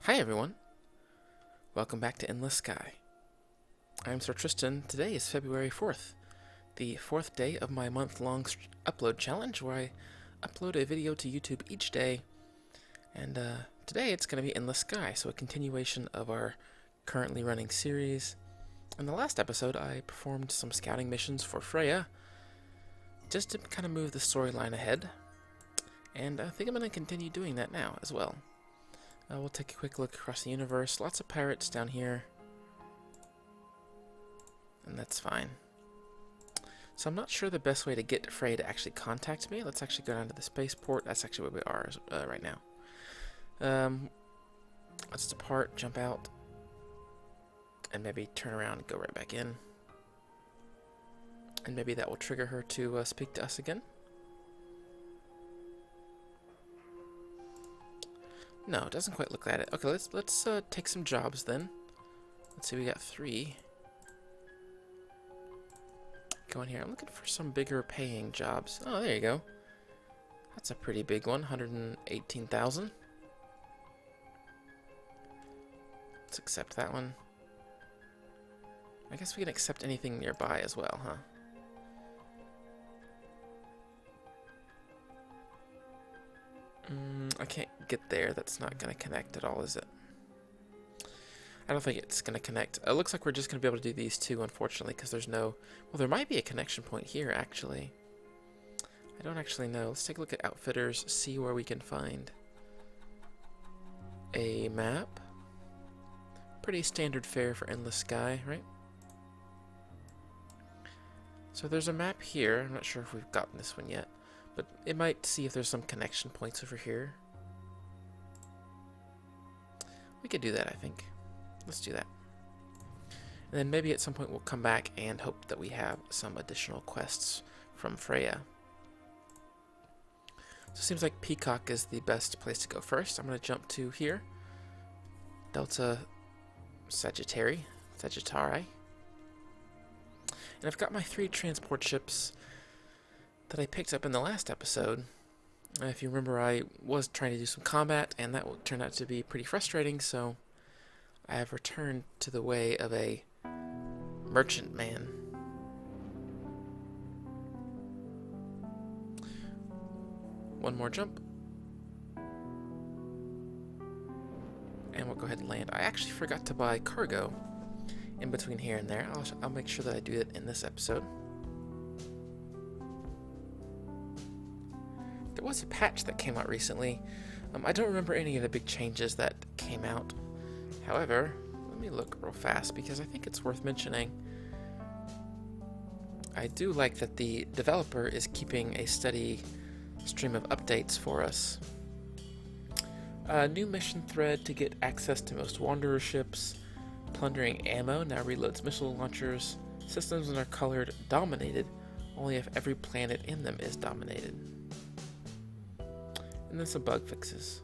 Hi everyone, welcome back to Endless Sky. I'm Sir Tristan. Today is February 4th, the 4th day of my month-long upload challenge where I upload a video to YouTube each day. And today it's going to be Endless Sky, so a continuation of our currently running series. In the last episode I performed some scouting missions for Freya, just to kind of move the storyline ahead. And I think I'm going to continue doing that now as well. We'll take a quick look across the universe. Lots of pirates down here. And that's fine. So I'm not sure the best way to get Freya to actually contact me. Let's actually go down to the spaceport. That's actually where we are right now. Let's depart, jump out, and maybe turn around and go right back in. And maybe that will trigger her to speak to us again. No, it doesn't quite look like it. Okay, let's take some jobs then. Let's see, we got 3. Go in here. I'm looking for some bigger paying jobs. Oh, there you go. That's a pretty big one, 118,000. Let's accept that one. I guess we can accept anything nearby as well, huh? I can't get there. That's not going to connect at all, is it? I don't think it's going to connect. It looks like we're just going to be able to do these two, unfortunately, because there's no... Well, there might be a connection point here, actually. I don't actually know. Let's take a look at Outfitters, see where we can find a map. Pretty standard fare for Endless Sky, right? So there's a map here. I'm not sure if we've gotten this one yet. But it might see if there's some connection points over here. We could do that, I think. Let's do that. And then maybe at some point we'll come back and hope that we have some additional quests from Freya. So it seems like Peacock is the best place to go first. I'm going to jump to here. Delta Sagittari. And I've got my 3 transport ships that I picked up in the last episode. If you remember, I was trying to do some combat, and that turned out to be pretty frustrating, so I have returned to the way of a merchant man. One more jump. And we'll go ahead and land. I actually forgot to buy cargo in between here and there. I'll make sure that I do it in this episode. There was a patch that came out recently. I don't remember any of the big changes that came out. However, let me look real fast because I think it's worth mentioning. I do like that the developer is keeping a steady stream of updates for us. A new mission thread to get access to most Wanderer ships. Plundering ammo now reloads missile launchers. Systems that are colored dominated only if every planet in them is dominated. And then some bug fixes.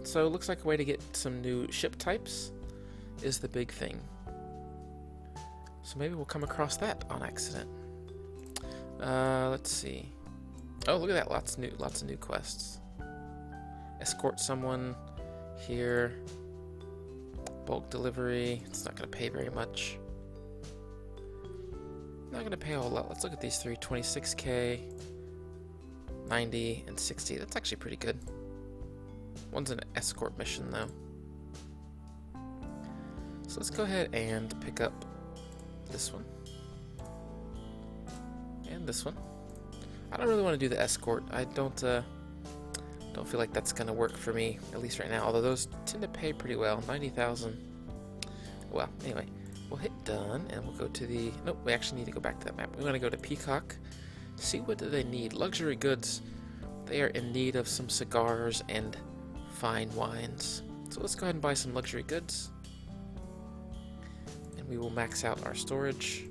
So it looks like a way to get some new ship types is the big thing. So maybe we'll come across that on accident. Let's see. Oh, look at that! Lots of new quests. Escort someone here. Bulk delivery. It's not going to pay very much. Not going to pay a whole lot. Let's look at these 3. 26k, 90, and 60. That's actually pretty good. One's an escort mission, though. So let's go ahead and pick up this one. And this one. I don't really want to do the escort. I don't feel like that's going to work for me, at least right now. Although those tend to pay pretty well. 90,000. Well, anyway. We'll hit done, and we'll go to the... Nope, we actually need to go back to that map. We're going to go to Peacock. See what do they need. Luxury goods. They are in need of some cigars and fine wines. So let's go ahead and buy some luxury goods. And we will max out our storage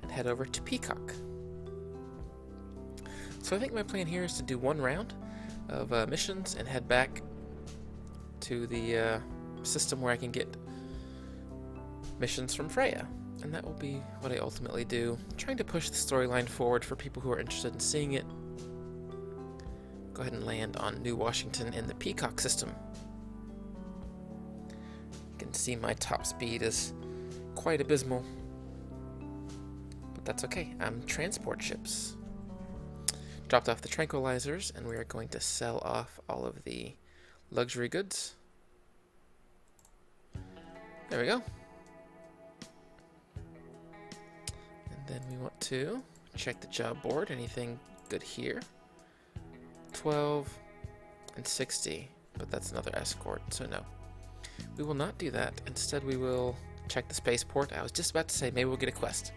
and head over to Peacock. So I think my plan here is to do 1 round of missions and head back to the system where I can get missions from Freya. And that will be what I ultimately do. I'm trying to push the storyline forward for people who are interested in seeing it. Go ahead and land on New Washington in the Peacock system. You can see my top speed is quite abysmal. But that's okay. I'm transport ships. Dropped off the tranquilizers, and we are going to sell off all of the luxury goods. There we go. And then we want to check the job board. Anything good here? 12 and 60, but that's another escort, so no. We will not do that. Instead, we will check the spaceport. I was just about to say maybe we'll get a quest.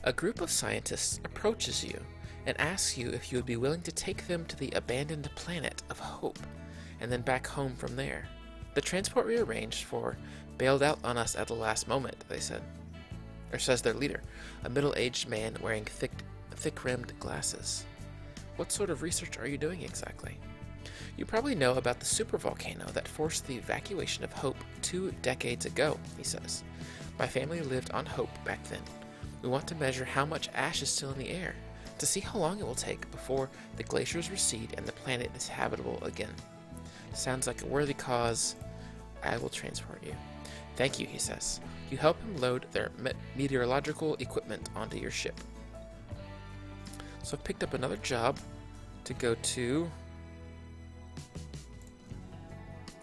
A group of scientists approaches you and asks you if you would be willing to take them to the abandoned planet of Hope, and then back home from there. The transport we arranged for bailed out on us at the last moment, they said. Or says their leader, a middle-aged man wearing thick-rimmed glasses. What sort of research are you doing exactly? You probably know about the supervolcano that forced the evacuation of Hope 2 decades ago, he says. My family lived on Hope back then. We want to measure how much ash is still in the air, to see how long it will take before the glaciers recede and the planet is habitable again. Sounds like a worthy cause. I will transport you. Thank you, he says. You help him load their meteorological equipment onto your ship. So I've picked up another job to go to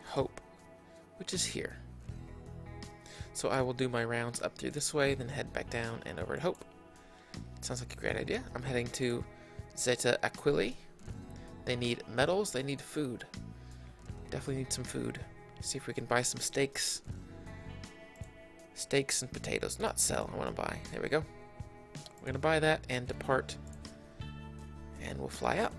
Hope, which is here. So I will do my rounds up through this way, then head back down and over to Hope. Sounds like a great idea. I'm heading to Zeta Aquili. They need metals, they need food. Definitely need some food. See if we can buy some steaks. Steaks and potatoes. Not sell, I want to buy. There we go. We're going to buy that and depart. And we'll fly out.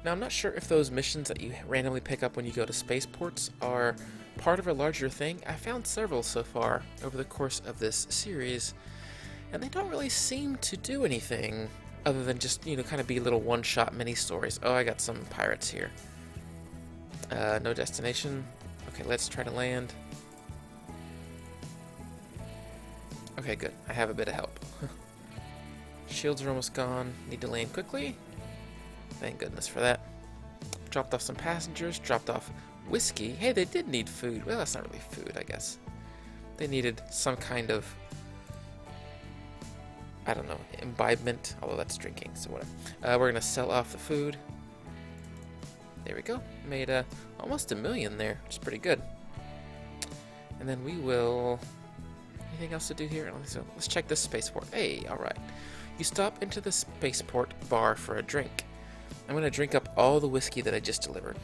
Now, I'm not sure if those missions that you randomly pick up when you go to spaceports are part of a larger thing. I found several so far over the course of this series, and they don't really seem to do anything other than just, kind of be little one-shot mini-stories. Oh, I got some pirates here. No destination. Okay, let's try to land. Okay, good. I have a bit of help. Shields are almost gone. Need to land quickly. Thank goodness for that. Dropped off some passengers. Dropped off whiskey. Hey, they did need food. Well, that's not really food, I guess. They needed some kind of, I don't know, imbibement. Although that's drinking, so whatever. We're going to sell off the food. There we go. Made almost $1 million there, which is pretty good. And then we will... Anything else to do here? So let's check this spaceport. Hey, alright. You stop into the spaceport bar for a drink. I'm going to drink up all the whiskey that I just delivered.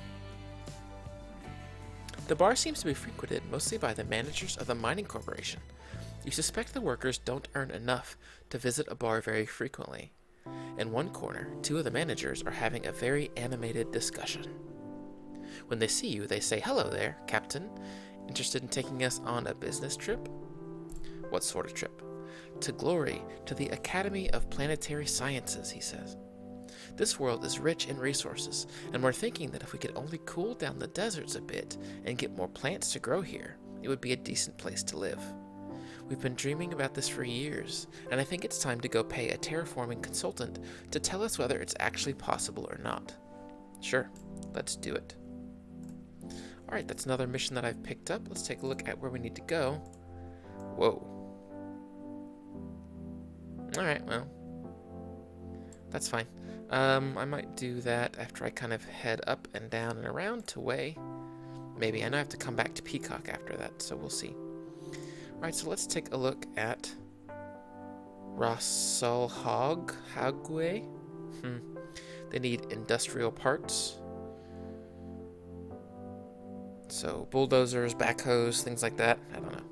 The bar seems to be frequented mostly by the managers of the mining corporation. You suspect the workers don't earn enough to visit a bar very frequently. In one corner, 2 of the managers are having a very animated discussion. When they see you, they say, "Hello there, Captain. Interested in taking us on a business trip?" What sort of trip? To glory, to the Academy of Planetary Sciences, he says. This world is rich in resources, and we're thinking that if we could only cool down the deserts a bit and get more plants to grow here, it would be a decent place to live. We've been dreaming about this for years, and I think it's time to go pay a terraforming consultant to tell us whether it's actually possible or not. Sure, let's do it. Alright, that's another mission that I've picked up. Let's take a look at where we need to go. Whoa. Alright, well, that's fine. I might do that after I kind of head up and down and around to Way. Maybe. I know I have to come back to Peacock after that, so we'll see. Alright, so let's take a look at Hagwe. They need industrial parts. So bulldozers, backhoes, things like that. I don't know.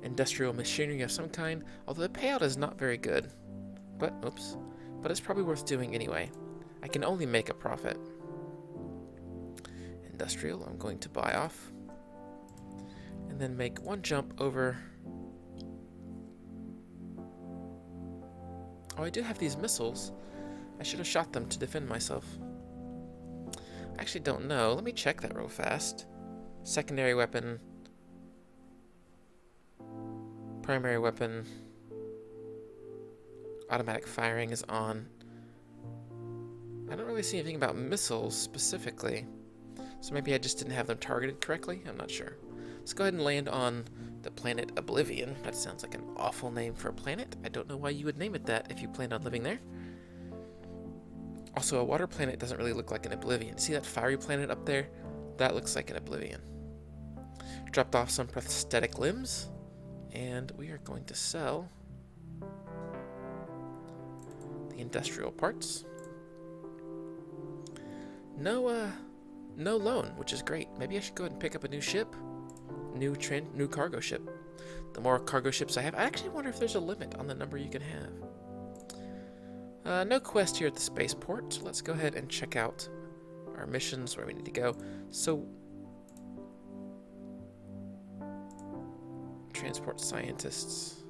Industrial machinery of some kind, although the payout is not very good. But it's probably worth doing anyway. I can only make a profit. Industrial, I'm going to buy off. And then make one jump over. Oh, I do have these missiles. I should have shot them to defend myself. I actually don't know. Let me check that real fast. Secondary weapon. Primary weapon. Automatic firing is on. I don't really see anything about missiles specifically. So maybe I just didn't have them targeted correctly? I'm not sure. Let's go ahead and land on the planet Oblivion. That sounds like an awful name for a planet. I don't know why you would name it that if you planned on living there. Also, a water planet doesn't really look like an Oblivion. See that fiery planet up there? That looks like an Oblivion. Dropped off some prosthetic limbs, and we are going to sell the industrial parts. No loan, which is great. Maybe I should go ahead and pick up a new ship. New cargo ship. The more cargo ships I have, I actually wonder if there's a limit on the number you can have. No quest here at the spaceport, so let's go ahead and check out our missions, where we need to go. So, transport scientists.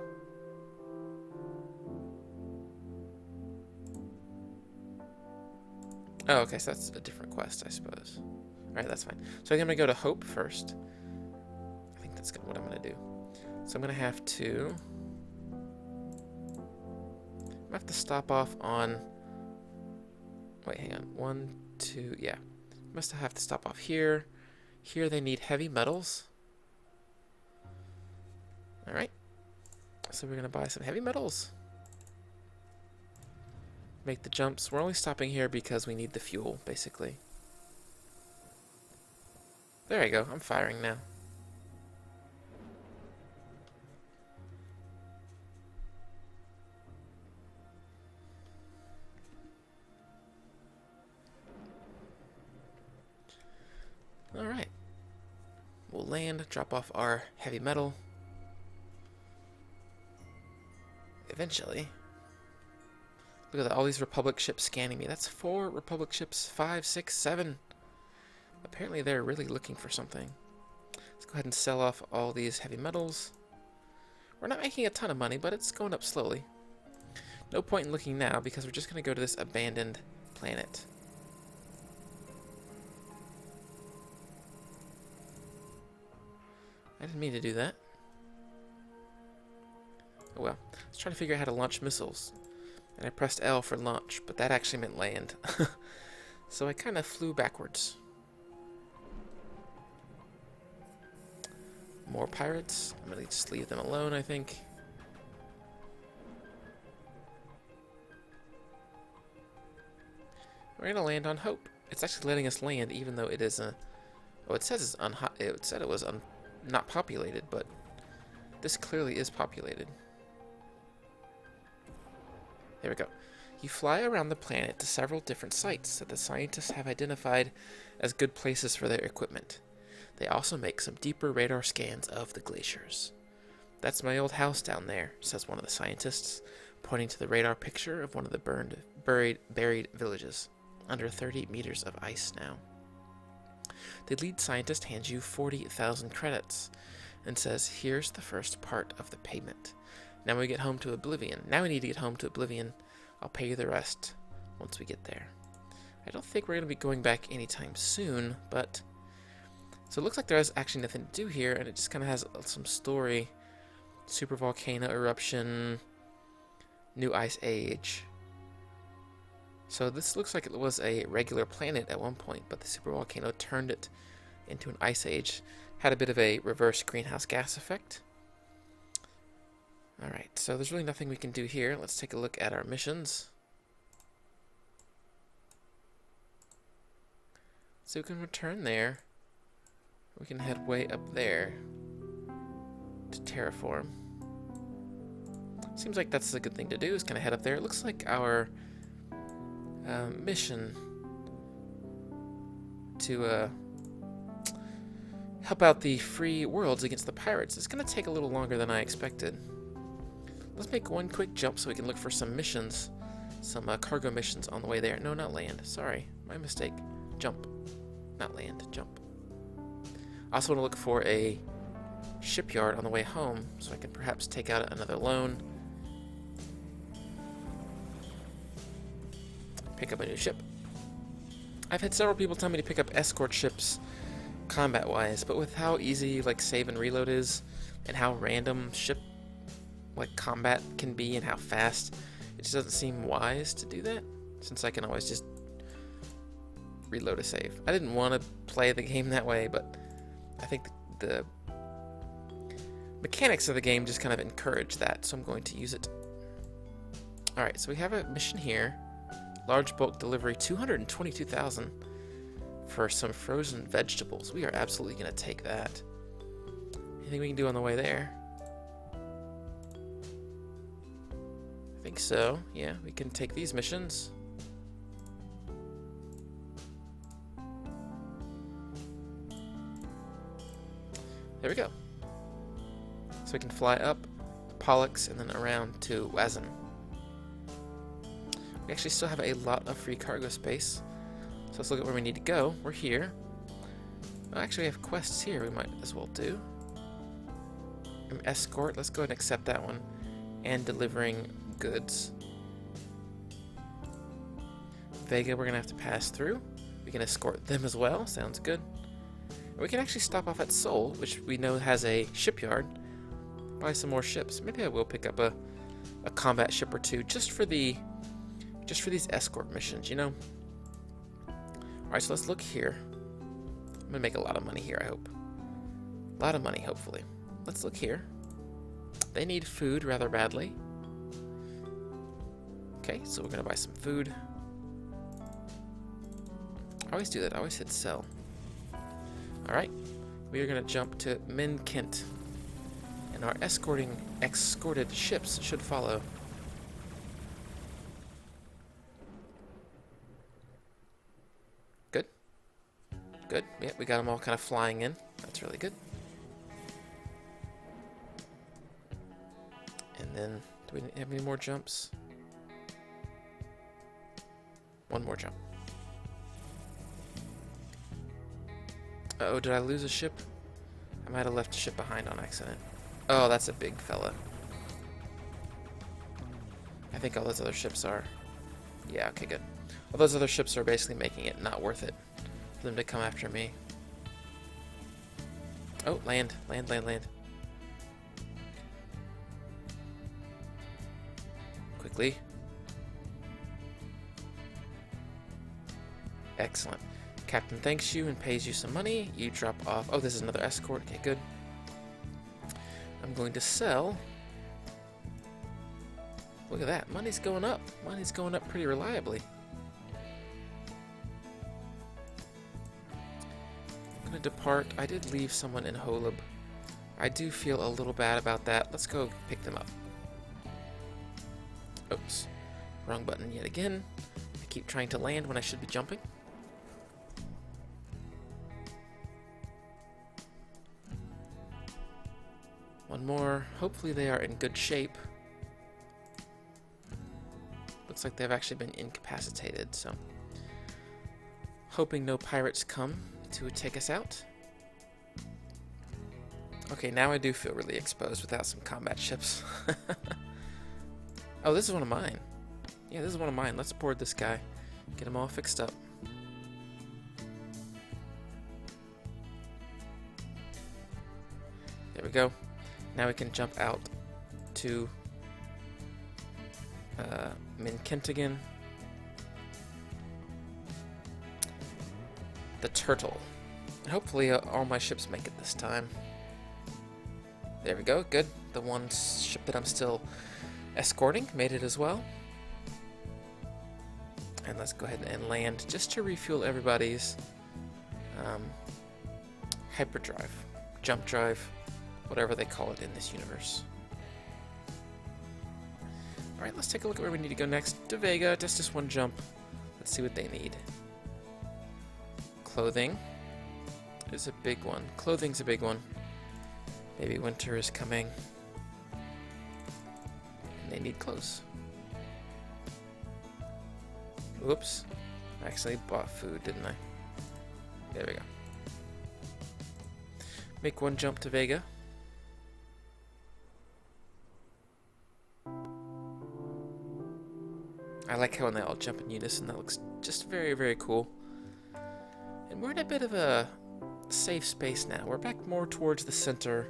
Oh, okay, so that's a different quest, I suppose. Alright, that's fine. So I'm going to go to Hope first. I think that's what I'm going to do. So I'm going to have to... stop off on... Wait, hang on. 1, 2... Yeah. Must have to stop off here. Here they need heavy metals. Alright. So we're going to buy some heavy metals. Make the jumps. We're only stopping here because we need the fuel, basically. There I go. I'm firing now. Alright. We'll land, drop off our heavy metal. Eventually. Look at that, all these Republic ships scanning me. That's 4 Republic ships, 5, 6, 7. Apparently they're really looking for something. Let's go ahead and sell off all these heavy metals. We're not making a ton of money, but it's going up slowly. No point in looking now, because we're just going to go to this abandoned planet. I didn't mean to do that. Oh well. Let's try to figure out how to launch missiles. And I pressed L for launch, but that actually meant land. So I kind of flew backwards. More pirates. I'm going to just leave them alone, I think. We're going to land on Hope. It's actually letting us land, even though it is a... Oh, it says it said it was not populated, but this clearly is populated. There we go. You fly around the planet to several different sites that the scientists have identified as good places for their equipment. They also make some deeper radar scans of the glaciers. That's my old house down there, says one of the scientists, pointing to the radar picture of one of the buried villages, under 30 meters of ice now. The lead scientist hands you 40,000 credits and says, here's the first part of the payment. Now we get home to Oblivion. Now we need to get home to Oblivion. I'll pay you the rest once we get there. I don't think we're going to be going back anytime soon, but... So it looks like there's actually nothing to do here, and it just kind of has some story. Supervolcano eruption, new ice age. So this looks like it was a regular planet at one point, but the supervolcano turned it into an ice age. Had a bit of a reverse greenhouse gas effect. Alright, so there's really nothing we can do here. Let's take a look at our missions. So we can return there. We can head way up there to terraform. Seems like that's a good thing to do, is kind of head up there. It looks like our mission to help out the free worlds against the pirates is going to take a little longer than I expected. Let's make one quick jump so we can look for some missions, some cargo missions on the way there. No, not land. Sorry, my mistake. Jump. Not land, jump. I also want to look for a shipyard on the way home so I can perhaps take out another loan. Pick up a new ship. I've had several people tell me to pick up escort ships combat-wise, but with how easy like save and reload is and how random ship like combat can be and how fast, it just doesn't seem wise to do that, since I can always just reload a save. I didn't want to play the game that way, but I think the mechanics of the game just kind of encourage that, so I'm going to use it. Alright, so we have a mission here. Large bulk delivery, 222,000 for some frozen vegetables. We are absolutely going to take that. Anything we can do on the way there? I think so. Yeah, we can take these missions. There we go. So we can fly up to Pollux and then around to Wazin. We actually still have a lot of free cargo space. So let's look at where we need to go. We're here. Oh, actually, we have quests here we might as well do. Escort, let's go ahead and accept that one. And delivering goods. Vega, we're going to have to pass through. We can escort them as well. Sounds good. And we can actually stop off at Seoul, which we know has a shipyard. Buy some more ships. Maybe I will pick up a combat ship or two just for these escort missions, you know? Alright, so let's look here. I'm going to make a lot of money here, I hope. A lot of money, hopefully. Let's look here. They need food rather badly. Okay, so we're going to buy some food. I always do that. I always hit sell. Alright, we are going to jump to Min Kent. And our escorted ships should follow. Good. Good. Yeah, we got them all kind of flying in. That's really good. And then, do we have any more jumps? One more jump. Uh-oh, did I lose a ship? I might have left a ship behind on accident. Oh, that's a big fella. I think all those other ships are... Yeah, okay, good. All those other ships are basically making it not worth it for them to come after me. Oh, land. Land, land, land. Quickly. Excellent. Captain thanks you and pays you some money. You drop off. Oh, this is another escort. Okay, good. I'm going to sell. Look at that. Money's going up. Money's going up pretty reliably. I'm going to depart. I did leave someone in Holub. I do feel a little bad about that. Let's go pick them up. Oops. Wrong button yet again. I keep trying to land when I should be jumping. One more. Hopefully they are in good shape. Looks like they've actually been incapacitated, so... Hoping no pirates come to take us out. Okay, now I do feel really exposed without some combat ships. Oh, this is one of mine. Yeah, this is one of mine. Let's board this guy. Get him all fixed up. There we go. Now we can jump out to Min Kent again. The turtle. Hopefully all my ships make it this time. There we go, good. The one ship that I'm still escorting made it as well. And let's go ahead and land just to refuel everybody's hyperdrive, jump drive, whatever they call it in this universe. Alright, let's take a look at where we need to go next. To Vega, just one jump. Let's see what they need. Clothing is a big one. Clothing's a big one. Maybe winter is coming. And they need clothes. Whoops. I actually bought food, didn't I? There we go. Make one jump to Vega. I like how when they all jump in unison, that looks just very, very cool. And we're in a bit of a safe space now. We're back more towards the center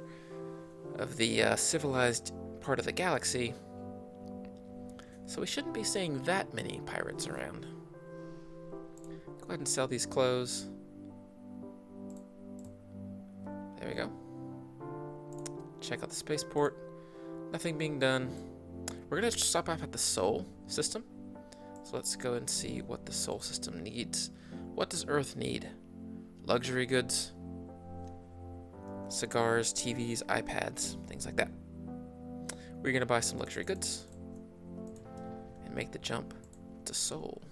of the civilized part of the galaxy. So we shouldn't be seeing that many pirates around. Go ahead and sell these clothes. There we go. Check out the spaceport. Nothing being done. We're going to stop off at the Sol system. So let's go and see what the Sol system needs. What does Earth need? Luxury goods, cigars, TVs, iPads, things like that. We're going to buy some luxury goods and make the jump to Sol.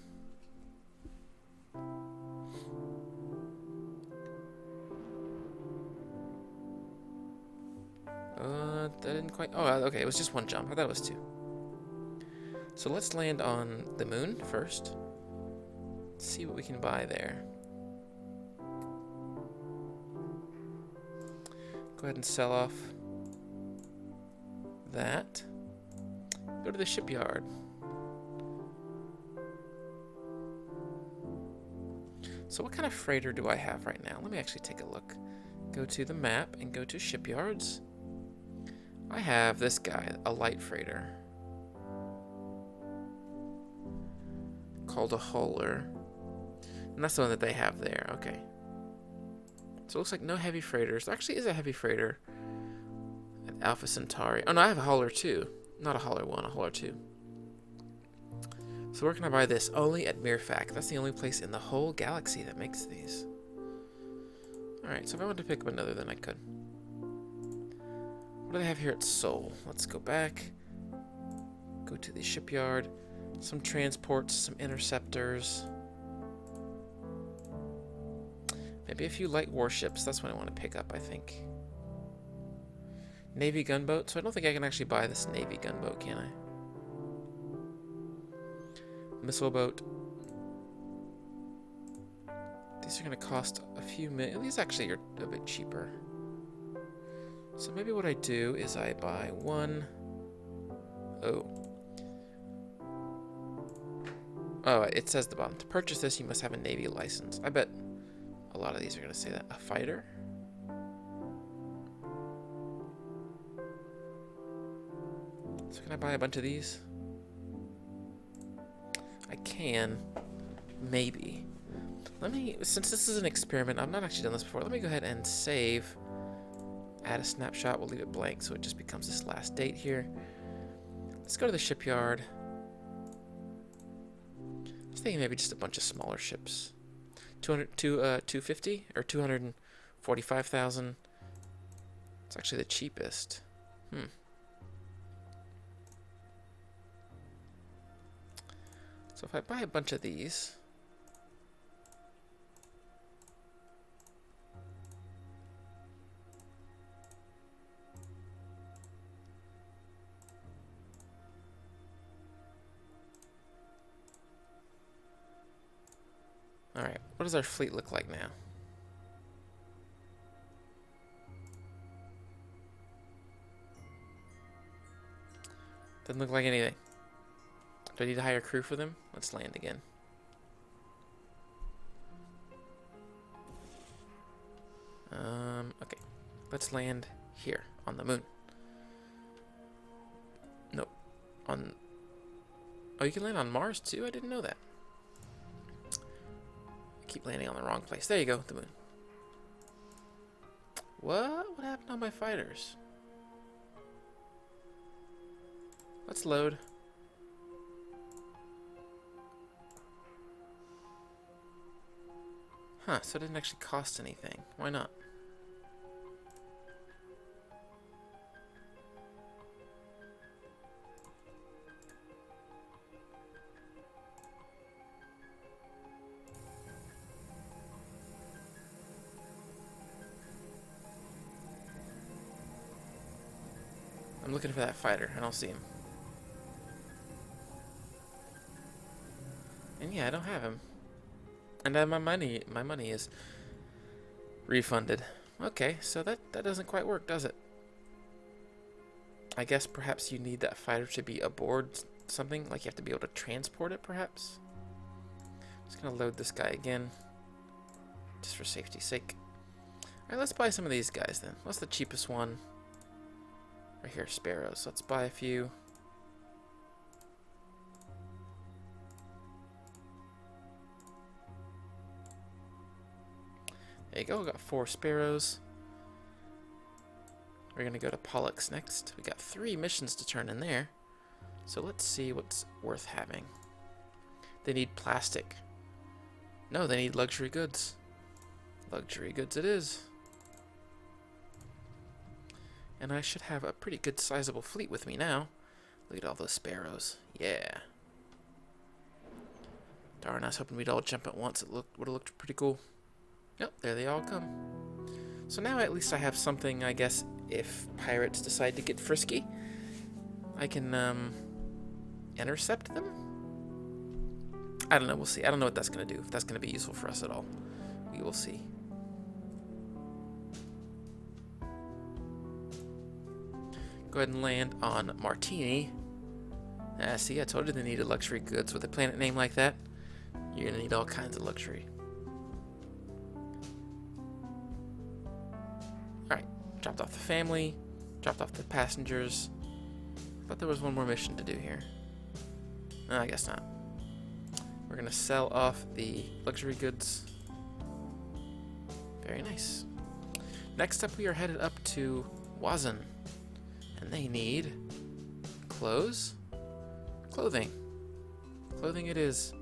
That didn't quite... Oh, okay, it was just one jump. I thought it was two. So let's land on the moon first. Let's see what we can buy there. Go ahead and sell off that. Go to the shipyard. So what kind of freighter do I have right now? Let me actually take a look. Go to the map and go to shipyards. I have this guy, a light freighter, called a hauler. And that's the one that they have there. Okay. So it looks like no heavy freighters. There actually is a heavy freighter at Alpha Centauri. Oh no, I have a hauler too. Not a hauler 1, a hauler 2. So where can I buy this? Only at Mirfac. That's the only place in the whole galaxy that makes these. Alright, so if I wanted to pick up another, then I could. What do they have here at Sol? Let's go back. Go to the shipyard. Some transports, some interceptors. Maybe a few light warships. That's what I want to pick up, I think. Navy gunboat. So I don't think I can actually buy this Navy gunboat, can I? Missile boat. These are going to cost a few million. These actually are a bit cheaper. So maybe what I do is I buy one. Oh, it says at the bottom. To purchase this, you must have a Navy license. I bet a lot of these are going to say that. A fighter. So can I buy a bunch of these? I can. Maybe. Let me, since this is an experiment, I've not actually done this before, let me go ahead and save. Add a snapshot. We'll leave it blank so it just becomes this last date here. Let's go to the shipyard. I was thinking maybe just a bunch of smaller ships. 250 or 245,000. It's actually the cheapest. So if I buy a bunch of these, alright, what does our fleet look like now? Doesn't look like anything. Do I need to hire a crew for them? Let's land again. Okay. Let's land here on the moon. Nope. On... Oh, you can land on Mars too? I didn't know that. I keep landing on the wrong place. There you go, the moon. What? What happened on my fighters? Let's load. Huh, so it didn't actually cost anything. Why not? I'm looking for that fighter. I don't see him. And yeah, I don't have him. And my money is refunded. Okay, so that doesn't quite work, does it? I guess perhaps you need that fighter to be aboard something, like you have to be able to transport it, perhaps. Just gonna load this guy again, just for safety's sake. Alright, let's buy some of these guys then. What's the cheapest one? Right here, sparrows. Let's buy a few. There you go, we got 4 sparrows. We're gonna go to Pollux next. We got 3 missions to turn in there. So let's see what's worth having. They need plastic. No, they need luxury goods. Luxury goods it is. And I should have a pretty good sizable fleet with me now. Look at all those sparrows. Yeah. Darn, I was hoping we'd all jump at once. It would have looked pretty cool. Yep, there they all come. So now at least I have something, I guess, if pirates decide to get frisky. I can intercept them? I don't know, we'll see. I don't know what that's going to do, if that's going to be useful for us at all. We will see. Go ahead and land on Martini. See, I told you they needed luxury goods. With a planet name like that, you're going to need all kinds of luxury. Alright, dropped off the family, dropped off the passengers. But there was one more mission to do here. No, I guess not. We're going to sell off the luxury goods. Very nice. Next up, we are headed up to Wazan. And they need clothes? Clothing. Clothing it is.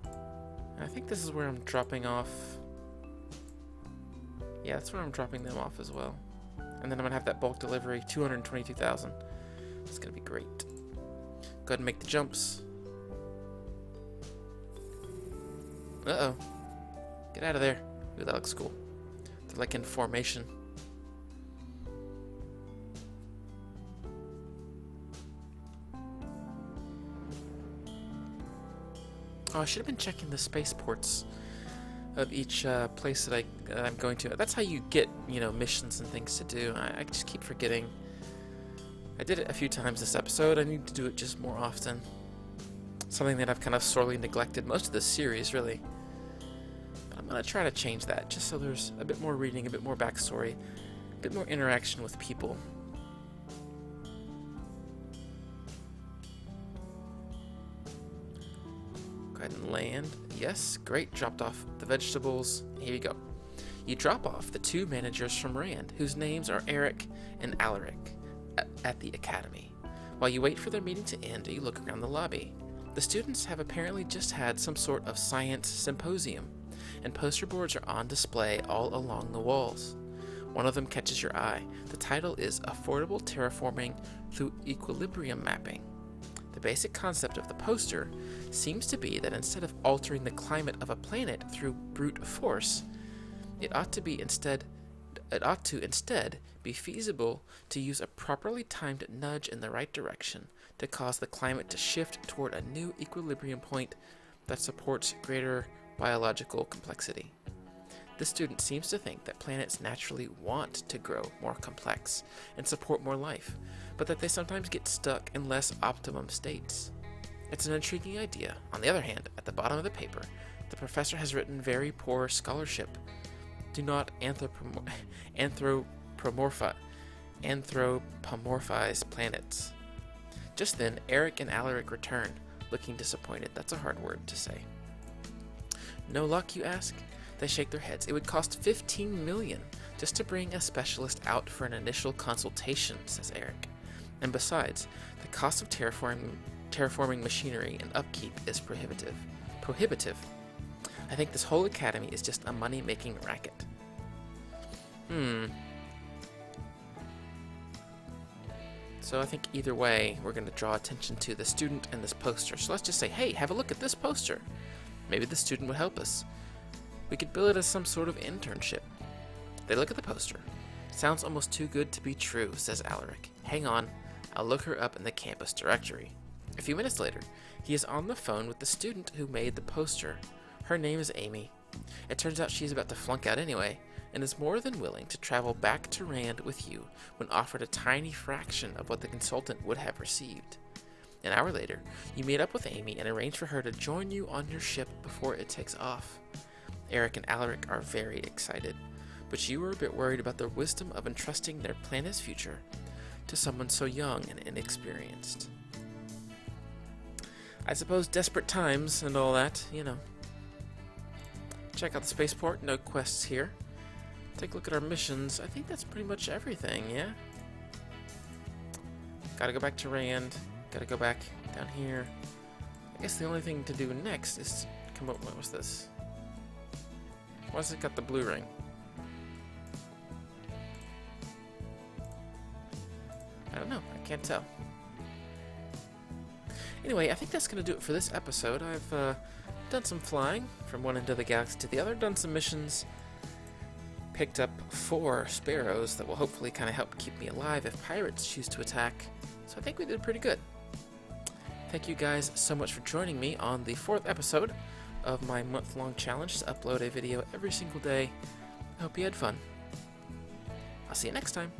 And I think this is where I'm dropping off. Yeah, that's where I'm dropping them off as well. And then I'm going to have that bulk delivery, 222,000. It's going to be great. Go ahead and make the jumps. Uh-oh. Get out of there. Ooh, that looks cool. They're like in formation. Oh, I should have been checking the spaceports of each place that I'm going to. That's how you get, missions and things to do. I just keep forgetting. I did it a few times this episode. I need to do it just more often. Something that I've kind of sorely neglected most of this series, really. But I'm going to try to change that, just so there's a bit more reading, a bit more backstory, a bit more interaction with people. Go ahead and land. Yes, great. Dropped off the vegetables. Here you go. You drop off the 2 managers from Rand, whose names are Eric and Alaric, at the academy. While you wait for their meeting to end, you look around the lobby. The students have apparently just had some sort of science symposium, and poster boards are on display all along the walls. One of them catches your eye. The title is Affordable Terraforming Through Equilibrium Mapping. The basic concept of the poster seems to be that instead of altering the climate of a planet through brute force, it ought to instead be feasible to use a properly timed nudge in the right direction to cause the climate to shift toward a new equilibrium point that supports greater biological complexity. This student seems to think that planets naturally want to grow more complex and support more life, but that they sometimes get stuck in less optimum states. It's an intriguing idea. On the other hand, at the bottom of the paper, the professor has written very poor scholarship. Do not anthropomorphize planets. Just then, Eric and Alaric return, looking disappointed. That's a hard word to say. No luck, you ask? They shake their heads. It would cost 15 million just to bring a specialist out for an initial consultation, says Eric. And besides, the cost of terraforming machinery and upkeep is prohibitive. I think this whole academy is just a money-making racket. So I think either way, we're going to draw attention to the student and this poster. So let's just say, hey, have a look at this poster. Maybe the student would help us. We could bill it as some sort of internship. They look at the poster. Sounds almost too good to be true, says Alaric. Hang on, I'll look her up in the campus directory. A few minutes later, he is on the phone with the student who made the poster. Her name is Amy. It turns out she's about to flunk out anyway, and is more than willing to travel back to Rand with you when offered a tiny fraction of what the consultant would have received. An hour later, you meet up with Amy and arrange for her to join you on your ship before it takes off. Eric and Alaric are very excited, but you are a bit worried about the wisdom of entrusting their planet's future to someone so young and inexperienced. I suppose desperate times and all that, you know. Check out the spaceport, no quests here. Take a look at our missions. I think that's pretty much everything, yeah? Gotta go back to Rand. Gotta go back down here. I guess the only thing to do next is to come up. What was this? Why's it got the blue ring? I don't know. I can't tell. Anyway, I think that's going to do it for this episode. I've done some flying from one end of the galaxy to the other, done some missions, picked up 4 sparrows that will hopefully kind of help keep me alive if pirates choose to attack. So I think we did pretty good. Thank you guys so much for joining me on the 4th episode of my month-long challenge to upload a video every single day. I hope you had fun. I'll see you next time.